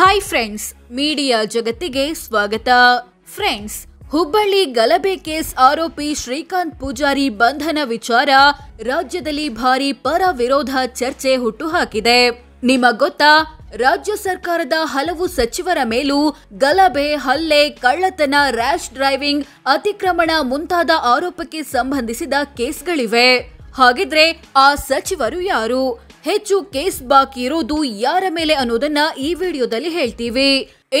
Hi friends, media ಜಗತ್ತಿಗೆ ಸ್ವಾಗತ. Friends, Hubballi ಗಲಭೆ ಕೇಸ್ ಆರೋಪಿ ಶ್ರೀಕಾಂತ್ ಪೂಜಾರಿ ಬಂಧನ ವಿಚಾರ ರಾಜ್ಯದಲ್ಲಿ ಭಾರಿ ಪರ ವಿರೋಧ ಚರ್ಚೆ ಹುಟ್ಟುಹಾಕಿದೆ. ನಿಮಗ್ ಗೊತ್ತಾ, ರಾಜ್ಯ ಸರ್ಕಾರದ ಹಲವು ಸಚಿವರ ಮೇಲೂ ಗಲಭೆ, ಹಲ್ಲೆ, ಕಳ್ಳತನ, ರ್ಯಾಶ್ ಡ್ರೈವಿಂಗ್, ಅತಿಕ್ರಮಣ ಮುಂತಾದ ಆರೋಪಕ್ಕೆ ಸಂಬಂಧಿಸಿದ ಕೇಸ್ಗಳಿವೆ. ಹಾಗಿದ್ರೆ ಆ ಸಚಿವರು ಯಾರು? ಹೆಚ್ಚು ಕೇಸ್ ಬಾಕಿ ಇರೋದು ಯಾರ ಮೇಲೆ ಅನ್ನೋದನ್ನ ಈ ವಿಡಿಯೋದಲ್ಲಿ ಹೇಳ್ತೀವಿ.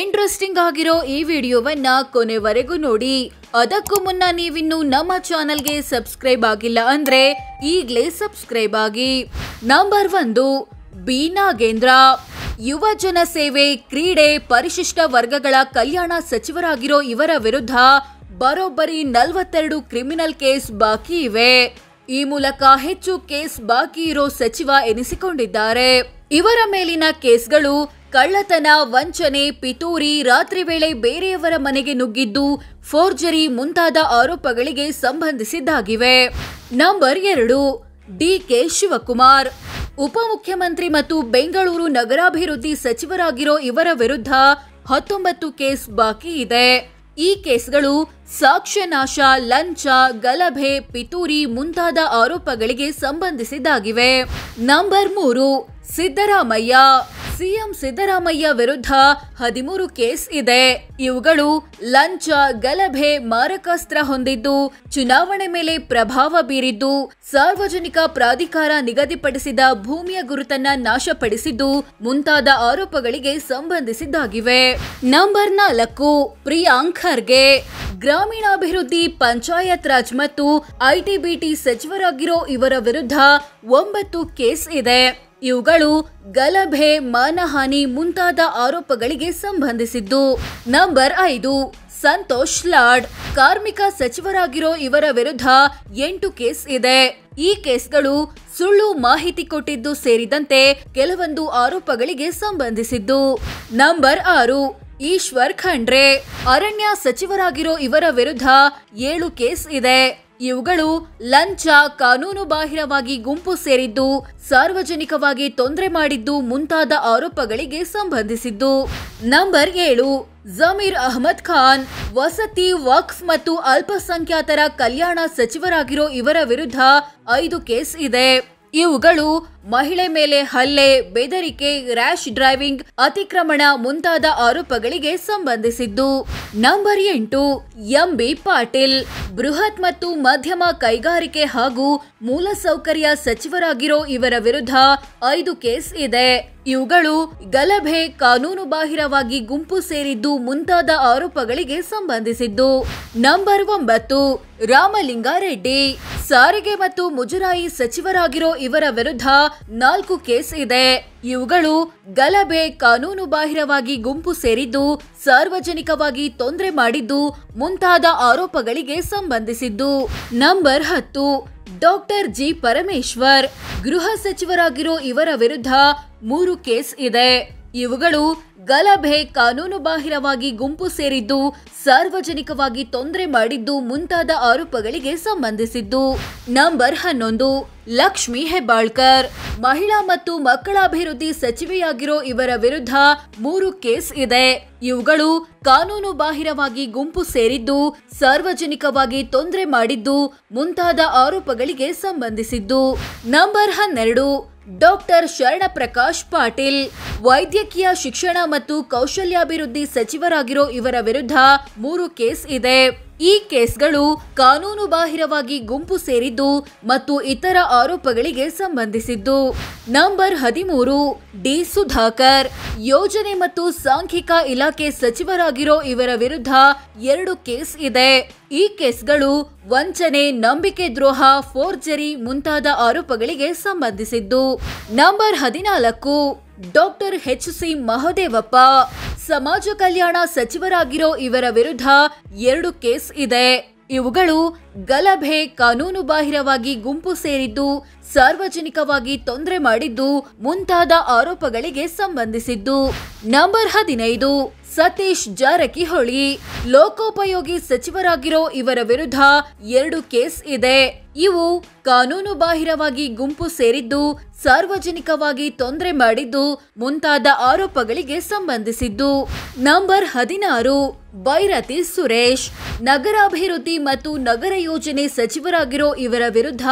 ಇಂಟ್ರೆಸ್ಟಿಂಗ್ ಆಗಿರೋ ಈ ವಿಡಿಯೋವನ್ನ ಕೊನೆವರೆಗೂ ನೋಡಿ. ಅದಕ್ಕೂ ಮುನ್ನ ನೀವಿನ್ನು ನಮ್ಮ ಚಾನೆಲ್ಗೆ ಸಬ್ಸ್ಕ್ರೈಬ್ ಆಗಿಲ್ಲ ಅಂದ್ರೆ ಈಗಲೇ ಸಬ್ಸ್ಕ್ರೈಬ್ ಆಗಿ. Number 1, B Nagendra. ಯುವ ಜನ ಸೇವೆ, ಕ್ರೀಡೆ, ಪರಿಶಿಷ್ಟ ವರ್ಗಗಳ ಕಲ್ಯಾಣ ಸಚಿವರಾಗಿರೋ ಇವರ ವಿರುದ್ಧ ಬರೋಬ್ಬರಿ 42 ಕ್ರಿಮಿನಲ್ ಕೇಸ್ ಬಾಕಿ ಇವೆ. ಈ ಮೂಲಕ ಹೆಚ್ಚು ಕೇಸ್ ಬಾಕಿ ಇರೋ ಸಚಿವ ಎನಿಸಿಕೊಂಡಿದ್ದಾರೆ. ಇವರ ಮೇಲಿನ ಕೇಸ್ಗಳು ಕಳ್ಳತನ, ವಂಚನೆ, ಪಿತೂರಿ, ರಾತ್ರಿ ವೇಳೆ ಬೇರೆಯವರ ಮನೆಗೆ ನುಗ್ಗಿದ್ದು, ಫೋರ್ಜರಿ ಮುಂತಾದ ಆರೋಪಗಳಿಗೆ ಸಂಬಂಧಿಸಿದ್ದಾಗಿವೆ. Number 2, DK Shivakumar. ಉಪಮುಖ್ಯಮಂತ್ರಿ ಮತ್ತು ಬೆಂಗಳೂರು ನಗರಾಭಿವೃದ್ಧಿ ಸಚಿವರಾಗಿರೋ ಇವರ ವಿರುದ್ಧ 19 ಕೇಸ್ ಬಾಕಿ ಇದೆ. ಈ ಕೇಸ್ಗಳು ಸಾಕ್ಷ್ಯನಾಶ, ಲಂಚ, ಗಲಭೆ, ಪಿತೂರಿ ಮುಂತಾದ ಆರೋಪಗಳಿಗೆ ಸಂಬಂಧಿಸಿದ್ದಾಗಿವೆ. ನಂಬರ್ 3, ಸಿದ್ದರಾಮಯ್ಯ. ಸಿಎಂ ಸಿದ್ದರಾಮಯ್ಯ ವಿರುದ್ಧ 13 ಕೇಸ್ ಇದೆ. ಇವುಗಳು ಲಂಚ, ಗಲಭೆ, ಮಾರಕಾಸ್ತ್ರ ಹೊಂದಿದ್ದು, ಚುನಾವಣೆ ಮೇಲೆ ಪ್ರಭಾವ ಬೀರಿದ್ದು, ಸಾರ್ವಜನಿಕ ಪ್ರಾಧಿಕಾರ ನಿಗದಿಪಡಿಸಿದ ಭೂಮಿಯ ಗುರುತನ್ನ ನಾಶಪಡಿಸಿದ್ದು ಮುಂತಾದ ಆರೋಪಗಳಿಗೆ ಸಂಬಂಧಿಸಿದ್ದಾಗಿವೆ. ನಂಬರ್ 4, ಪ್ರಿಯಾಂಕ್ ಖರ್ಗೆ. ಗ್ರಾಮೀಣಾಭಿವೃದ್ಧಿ, ಪಂಚಾಯತ್ ರಾಜ್ ಮತ್ತು ಐಟಿ-ಬಿಟಿ ಸಚಿವರಾಗಿರೋ ಇವರ ವಿರುದ್ಧ 9 ಕೇಸ್ ಇದೆ. ಇವುಗಳು ಗಲಭೆ, ಮಾನಹಾನಿ ಮುಂತಾದ ಆರೋಪಗಳಿಗೆ ಸಂಬಂಧಿಸಿದ್ದು. ನಂಬರ್ 5, ಸಂತೋಷ್ ಲಾಡ್. ಕಾರ್ಮಿಕ ಸಚಿವರಾಗಿರೋ ಇವರ ವಿರುದ್ಧ 8 ಕೇಸ್ ಇದೆ. ಈ ಕೇಸ್ಗಳು ಸುಳ್ಳು ಮಾಹಿತಿ ಕೊಟ್ಟಿದ್ದು ಸೇರಿದಂತೆ ಕೆಲವೊಂದು ಆರೋಪಗಳಿಗೆ ಸಂಬಂಧಿಸಿದ್ದು. ನಂಬರ್ 6, ಈಶ್ವರ್ ಖಂಡ್ರೆ. ಅರಣ್ಯ ಸಚಿವರಾಗಿರೋ ಇವರ ವಿರುದ್ಧ 7 ಕೇಸ್ ಇದೆ. ಇವುಗಳು ಲಂಚ, ಕಾನೂನು ಬಾಹಿರವಾಗಿ ಗುಂಪು ಸೇರಿದ್ದು, ಸಾರ್ವಜನಿಕವಾಗಿ ತೊಂದರೆ ಮಾಡಿದ್ದು ಮುಂತಾದ ಆರೋಪಗಳಿಗೆ ಸಂಬಂಧಿಸಿದ್ದು. ನಂಬರ್ 7, ಜಮೀರ್ ಅಹಮದ್ ಖಾನ್. ವಸತಿ, ವಕ್ಫ್ ಮತ್ತು ಅಲ್ಪಸಂಖ್ಯಾತರ ಕಲ್ಯಾಣ ಸಚಿವರಾಗಿರೋ ಇವರ ವಿರುದ್ಧ 5 ಕೇಸ್ ಇದೆ. ಇವುಗಳು ಮಹಿಳೆ ಮೇಲೆ ಹಲ್ಲೆ, ಬೆದರಿಕೆ, ರ್ಯಾಶ್ ಡ್ರೈವಿಂಗ್, ಅತಿಕ್ರಮಣ ಮುಂತಾದ ಆರೋಪಗಳಿಗೆ ಸಂಬಂಧಿಸಿದ್ದು. Number 8, M B Patil. ಬೃಹತ್ ಮತ್ತು ಮಧ್ಯಮ ಕೈಗಾರಿಕೆ ಹಾಗೂ ಮೂಲಸೌಕರ್ಯ ಸಚಿವರಾಗಿರೋ ಇವರ ವಿರುದ್ಧ 5 ಕೇಸ್ ಇದೆ. ಇವುಗಳು ಗಲಭೆ, ಕಾನೂನು ಬಾಹಿರವಾಗಿ ಗುಂಪು ಸೇರಿದ್ದು ಮುಂತಾದ ಆರೋಪಗಳಿಗೆ ಸಂಬಂಧಿಸಿದ್ದು. ನಂಬರ್ 9, ರಾಮಲಿಂಗಾರೆಡ್ಡಿ. ಸಾರಿಗೆ ಮತ್ತು ಮುಜರಾಯಿ ಸಚಿವರಾಗಿರೋ ಇವರ ವಿರುದ್ಧ 4 ಕೇಸ್ ಇದೆ. ಇವುಗಳು ಗಲಭೆ, ಕಾನೂನು ಬಾಹಿರವಾಗಿ ಗುಂಪು ಸೇರಿದ್ದು, ಸಾರ್ವಜನಿಕವಾಗಿ ತೊಂದರೆ ಮಾಡಿದ್ದು ಮುಂತಾದ ಆರೋಪಗಳಿಗೆ ಸಂಬಂಧಿಸಿದ್ದು. Number 10, doctor G Parameshwar. ಗೃಹ ಸಚಿವರಾಗಿರೋ ಇವರ ವಿರುದ್ಧ 3 ಕೇಸ್ ಇದೆ. ಇವುಗಳು ಗಲಭೆ, ಕಾನೂನು ಬಾಹಿರವಾಗಿ ಗುಂಪು ಸೇರಿದ್ದು, ಸಾರ್ವಜನಿಕವಾಗಿ ತೊಂದರೆ ಮಾಡಿದ್ದು ಮುಂತಾದ ಆರೋಪಗಳಿಗೆ ಸಂಬಂಧಿಸಿದ್ದು. ನಂಬರ್ 11, ಲಕ್ಷ್ಮಿ ಹೆಬ್ಬಾಳ್ಕರ್. ಮಹಿಳಾ ಮತ್ತು ಮಕ್ಕಳ ಅಭಿವೃದ್ಧಿ ಸಚಿವೆಯಾಗಿರೋ ಇವರ ವಿರುದ್ಧ 3 ಕೇಸ್ ಇದೆ. ಇವುಗಳು ಕಾನೂನು ಬಾಹಿರವಾಗಿ ಗುಂಪು ಸೇರಿದ್ದು, ಸಾರ್ವಜನಿಕವಾಗಿ ತೊಂದರೆ ಮಾಡಿದ್ದು ಮುಂತಾದ ಆರೋಪಗಳಿಗೆ ಸಂಬಂಧಿಸಿದ್ದು. Number 12, doctor Sharanprakash Patil. ವೈದ್ಯಕೀಯ ಶಿಕ್ಷಣ ಮತ್ತು ಕೌಶಲ್ಯಾಭಿವೃದ್ಧಿ ಸಚಿವರಾಗಿರೋ ಇವರ ವಿರುದ್ಧ 3 ಕೇಸ್ ಇದೆ. ಈ ಕೇಸ್ಗಳು ಕಾನೂನು ಬಾಹಿರವಾಗಿ ಗುಂಪು ಸೇರಿದ್ದು ಮತ್ತು ಇತರ ಆರೋಪಗಳಿಗೆ ಸಂಬಂಧಿಸಿದ್ದು. Number 13, D Sudhakar. ಯೋಜನೆ ಮತ್ತು ಸಾಂಖ್ಯಿಕ ಇಲಾಖೆ ಸಚಿವರಾಗಿರೋ ಇವರ ವಿರುದ್ಧ 2 ಕೇಸ್ ಇದೆ. ಈ ಕೇಸ್ಗಳು ವಂಚನೆ, ನಂಬಿಕೆ ದ್ರೋಹ, ಫೋರ್ಜರಿ ಮುಂತಾದ ಆರೋಪಗಳಿಗೆ ಸಂಬಂಧಿಸಿದ್ದು. Number 14, doctor H C. ಮಹದೇವಪ್ಪ. ಸಮಾಜ ಕಲ್ಯಾಣ ಸಚಿವರಾಗಿರೋ ಇವರ ವಿರುದ್ಧ 2 ಕೇಸ್ ಇದೆ. ಇವುಗಳು ಗಲಭೆ, ಕಾನೂನುಬಾಹಿರವಾಗಿ ಗುಂಪು ಸೇರಿದ್ದು, ಸಾರ್ವಜನಿಕವಾಗಿ ತೊಂದರೆ ಮಾಡಿದ್ದು ಮುಂತಾದ ಆರೋಪಗಳಿಗೆ ಸಂಬಂಧಿಸಿದ್ದು. ನಂಬರ್ 15 ಸತೀಶ್ ಜಾರಕಿಹೊಳಿ. ಲೋಕೋಪಯೋಗಿ ಸಚಿವರಾಗಿರೋ ಇವರ ವಿರುದ್ಧ 2 ಕೇಸ್ ಇದೆ. ಇವು ಕಾನೂನುಬಾಹಿರವಾಗಿ ಗುಂಪು ಸೇರಿದ್ದು, ಸಾರ್ವಜನಿಕವಾಗಿ ತೊಂದರೆ ಮಾಡಿದ್ದು ಮುಂತಾದ ಆರೋಪಗಳಿಗೆ ಸಂಬಂಧಿಸಿದ್ದು. ನಂಬರ್ 16 ಬೈರತಿ ಸುರೇಶ್. ನಗರಾಭಿವೃದ್ಧಿ ಮತ್ತು ನಗರ ಯೋಜನೆ ಸಚಿವರಾಗಿರೋ ಇವರ ವಿರುದ್ಧ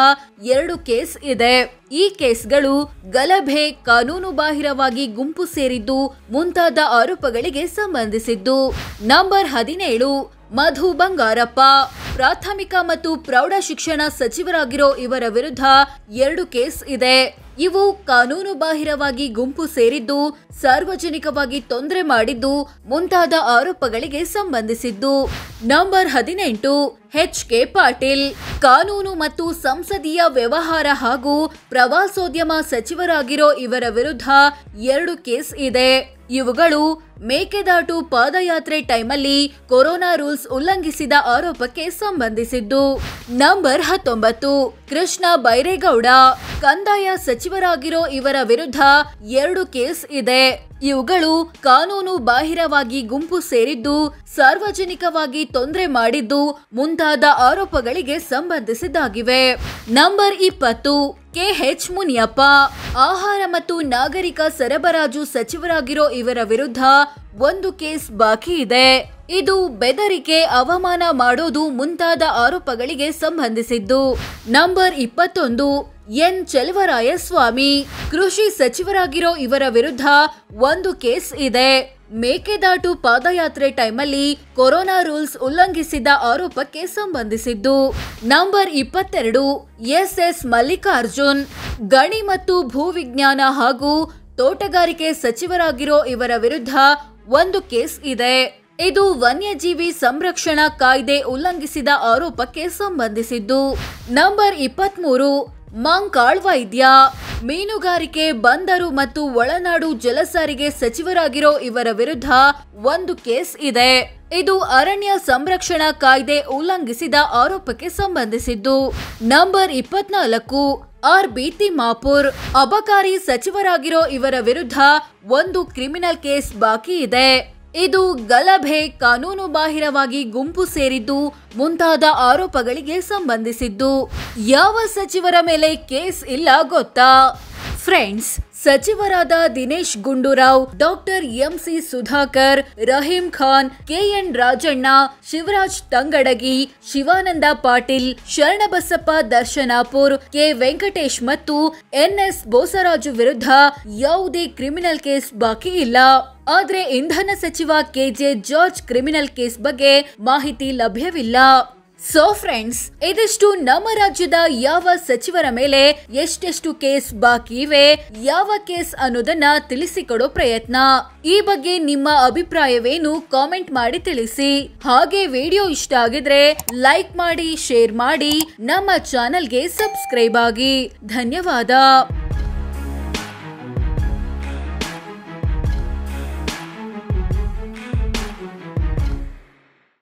2 ಕೇಸ್ ಇದೆ. ಈ ಕೇಸ್ಗಳು ಗಲಭೆ, ಕಾನೂನುಬಾಹಿರವಾಗಿ ಗುಂಪು ಸೇರಿದ್ದು ಮುಂತಾದ ಆರೋಪಗಳಿಗೆ ಸಂಬಂಧಿಸಿದ್ದು. ನಂಬರ್ 17 ಮಧು ಬಂಗಾರಪ್ಪ. ಪ್ರಾಥಮಿಕ ಮತ್ತು ಪ್ರೌಢ ಶಿಕ್ಷಣ ಸಚಿವರಾಗಿರೋ ಇವರ ವಿರುದ್ಧ 2 ಕೇಸ್ ಇದೆ. ಇವು ಕಾನೂನುಬಾಹಿರವಾಗಿ ಗುಂಪು ಸೇರಿದ್ದು, ಸಾರ್ವಜನಿಕವಾಗಿ ತೊಂದರೆ ಮಾಡಿದ್ದು ಮುಂತಾದ ಆರೋಪಗಳಿಗೆ ಸಂಬಂಧಿಸಿದ್ದು. Number 18 H K. ಪಾಟೀಲ್. ಕಾನೂನು ಮತ್ತು ಸಂಸದೀಯ ವ್ಯವಹಾರ ಹಾಗೂ ಪ್ರವಾಸೋದ್ಯಮ ಸಚಿವರಾಗಿರೋ ಇವರ ವಿರುದ್ಧ 2 ಕೇಸ್ ಇದೆ. ಇವುಗಳು ಮೇಕೆದಾಟು ಪಾದಯಾತ್ರೆ ಟೈಮಲ್ಲಿ ಕೊರೋನಾ ರೂಲ್ಸ್ ಉಲ್ಲಂಘಿಸಿದ ಆರೋಪಕ್ಕೆ ಸಂಬಂಧಿಸಿದ್ದು. ನಂಬರ್ 19 ಕೃಷ್ಣ ಬೈರೇಗೌಡ. ಕಂದಾಯ ಸಚಿವರಾಗಿರೋ ಇವರ ವಿರುದ್ಧ 2 ಕೇಸ್ ಇದೆ. ಇವುಗಳು ಕಾನೂನು ಬಾಹಿರವಾಗಿ ಗುಂಪು ಸೇರಿದ್ದು, ಸಾರ್ವಜನಿಕವಾಗಿ ತೊಂದರೆ ಮಾಡಿದ್ದು ಮುಂತಾದ ಆರೋಪಗಳಿಗೆ ಸಂಬಂಧಿಸಿದ್ದಾಗಿವೆ. Number 20 KH. ಮುನಿಯಪ್ಪ. ಆಹಾರ ಮತ್ತು ನಾಗರಿಕ ಸರಬರಾಜು ಸಚಿವರಾಗಿರೋ ಇವರ ವಿರುದ್ಧ 1 ಕೇಸ್ ಬಾಕಿ ಇದೆ. ಇದು ಬೆದರಿಕೆ, ಅವಮಾನ ಮಾಡೋದು ಮುಂತಾದ ಆರೋಪಗಳಿಗೆ ಸಂಬಂಧಿಸಿದ್ದು. Number 21 N. ಚೆಲುವರಾಯಸ್ವಾಮಿ. ಕೃಷಿ ಸಚಿವರಾಗಿರೋ ಇವರ ವಿರುದ್ಧ 1 ಕೇಸ್ ಇದೆ. ಮೇಕೆದಾಟು ಪಾದಯಾತ್ರೆ ಟೈಮಲ್ಲಿ ಕೊರೋನಾ ರೂಲ್ಸ್ ಉಲ್ಲಂಘಿಸಿದ ಆರೋಪಕ್ಕೆ ಸಂಬಂಧಿಸಿದ್ದು. Number 22 S. ಮಲ್ಲಿಕಾರ್ಜುನ್. ಗಣಿ ಮತ್ತು ಭೂವಿಜ್ಞಾನ ಹಾಗೂ ತೋಟಗಾರಿಕೆ ಸಚಿವರಾಗಿರೋ ಇವರ ವಿರುದ್ಧ 1 ಕೇಸ್ ಇದೆ. ಇದು ವನ್ಯಜೀವಿ ಸಂರಕ್ಷಣಾ ಕಾಯ್ದೆ ಉಲ್ಲಂಘಿಸಿದ ಆರೋಪಕ್ಕೆ ಸಂಬಂಧಿಸಿದ್ದು. ನಂಬರ್ 23 ಮಂಕಾಳ್ ವೈದ್ಯ. ಮೀನುಗಾರಿಕೆ, ಬಂದರು ಮತ್ತು ಒಳನಾಡು ಜಲಸಾರಿಗೆ ಸಚಿವರಾಗಿರೋ ಇವರ ವಿರುದ್ಧ 1 ಕೇಸ್ ಇದೆ. ಇದು ಅರಣ್ಯ ಸಂರಕ್ಷಣಾ ಕಾಯ್ದೆ ಉಲ್ಲಂಘಿಸಿದ ಆರೋಪಕ್ಕೆ ಸಂಬಂಧಿಸಿದ್ದು. Number 24 R B. ತಿಮ್ಮಾಪುರ್. ಅಬಕಾರಿ ಸಚಿವರಾಗಿರೋ ಇವರ ವಿರುದ್ಧ 1 ಕ್ರಿಮಿನಲ್ ಕೇಸ್ ಬಾಕಿ ಇದೆ. ಇದು ಗಲಭೆ, ಕಾನೂನು ಬಾಹಿರವಾಗಿ ಗುಂಪು ಸೇರಿದ್ದು ಮುಂತಾದ ಆರೋಪಗಳಿಗೆ ಸಂಬಂಧಿಸಿದ್ದು. ಯಾವ ಸಚಿವರ ಮೇಲೆ ಕೇಸ್ ಇಲ್ಲ ಗೊತ್ತಾ ಫ್ರೆಂಡ್ಸ್? ಸಚಿವರಾದ Dinesh Gundu Rao, doctor M C. Sudhakar, Rahim Khan, K N. Rajanna, Shivaraj Tangadagi, Shivananda Patil, Sharanabasappa Darshanapur, K. Venkatesh ಮತ್ತು ಎನ್.ಎಸ್. ಬೋಸರಾಜು ವಿರುದ್ಧ ಯಾವುದೇ ಕ್ರಿಮಿನಲ್ ಕೇಸ್ ಬಾಕಿ ಇಲ್ಲ. ಆದ್ರೆ ಇಂಧನ ಸಚಿವ ಕೆ.ಜೆ. ಜಾರ್ಜ್ ಕ್ರಿಮಿನಲ್ ಕೇಸ್ ಬಗ್ಗೆ ಮಾಹಿತಿ ಲಭ್ಯವಿಲ್ಲ. ಸೊ ಫ್ರೆಂಡ್ಸ್, ಇದಿಷ್ಟು ನಮ್ಮ ರಾಜ್ಯದ ಯಾವ ಸಚಿವರ ಮೇಲೆ ಎಷ್ಟೆಷ್ಟು ಕೇಸ್ ಬಾಕಿ ಇವೆ, ಯಾವ ಕೇಸ್ ಅನ್ನೋದನ್ನ ತಿಳಿಸಿಕೊಡೋ ಪ್ರಯತ್ನ. ಈ ಬಗ್ಗೆ ನಿಮ್ಮ ಅಭಿಪ್ರಾಯವೇನು ಕಾಮೆಂಟ್ ಮಾಡಿ ತಿಳಿಸಿ. ಹಾಗೆ ವಿಡಿಯೋ ಇಷ್ಟ ಆಗಿದ್ರೆ ಲೈಕ್ ಮಾಡಿ, ಶೇರ್ ಮಾಡಿ, ನಮ್ಮ ಚಾನೆಲ್ಗೆ ಸಬ್ಸ್ಕ್ರೈಬ್ ಆಗಿ. ಧನ್ಯವಾದ.